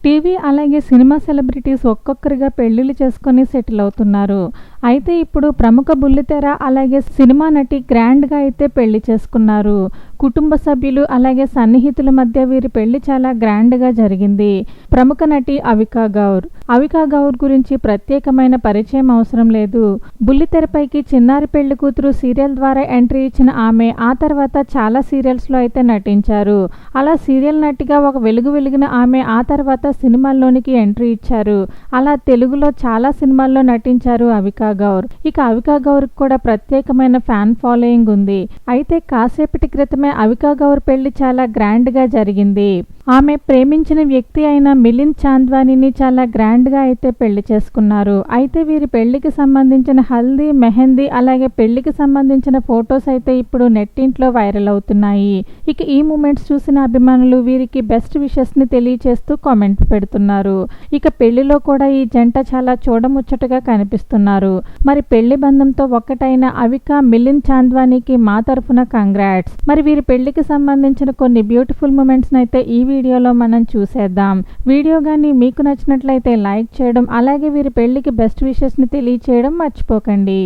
TV అలాగే cinema celebrities ఒక్కొక్కరిగా పెళ్లిళ్ళు చేసుకొని సెటిల్ అవుతున్నారు. అయితే ఇప్పుడు ప్రముఖ బుల్లితెర అలాగే సినిమా నటి గ్రాండ్గా అయితే పెళ్లి చేసుకున్నారు. కుటుంబ సభ్యులు అలాగే సన్నిహితుల మధ్య వీరి పెళ్లి చాలా గ్రాండ్గా జరిగింది. ప్రముఖ నటి అవికా గౌర్. అవికా గౌర్ గురించి ప్రత్యేకమైన పరిచయం అవసరం లేదు. బుల్లితెరపైకి చిన్నారి పెళ్లి కూతురు సీరియల్ ద్వారా ఎంట్రీ ఇచ్చిన ఆమె ఆ తర్వాత చాలా సీరియల్స్లో అయితే నటించారు. అలా సీరియల్ నటిగా ఒక వెలిగిన ఆమె ఆ తర్వాత సినిమాల్లోనికి ఎంట్రీ ఇచ్చారు. అలా తెలుగులో చాలా సినిమాల్లో నటించారు అవికా గౌర్. ఇక అవికా గౌర్ కూడా ప్రత్యేకమైన ఫ్యాన్ ఫాలోయింగ్ ఉంది. అయితే కాసేపటి క్రితమే అవికా గౌర్ పెళ్లి చాలా గ్రాండ్ గా జరిగింది. ఆమె ప్రేమించిన వ్యక్తి అయిన మిలింద్ చాంద్వానీని చాలా గ్రాండ్ గా అయితే పెళ్లి చేసుకున్నారు. అయితే వీరి పెళ్లికి సంబంధించిన హల్దీ, మెహందీ అలాగే పెళ్లికి సంబంధించిన ఫొటోస్ అయితే ఇప్పుడు నెట్టింట్లో వైరల్ అవుతున్నాయి. ఇక ఈ మూమెంట్స్ చూసిన అభిమానులు వీరికి బెస్ట్ విషెస్ ని తెలియచేస్తూ కామెంట్ పెడుతున్నారు. ఇక పెళ్లిలో కూడా ఈ జంట చాలా చూడముచ్చటగా కనిపిస్తున్నారు. మరి పెళ్లి బంధంతో ఒక్కటైన అవికా, మిలింద్ చాంద్వానీకి మా తరఫున కంగ్రాట్స్. మరి వీరి పెళ్లికి సంబంధించిన కొన్ని బ్యూటిఫుల్ మూమెంట్స్ అయితే ఈ వీడియోలో మనం చూసేద్దాం. వీడియో కానీ మీకు నచ్చినట్లయితే లైక్ చేయడం అలాగే వీరి పెళ్లికి బెస్ట్ విషెస్ ని తెలియచేయడం మర్చిపోకండి.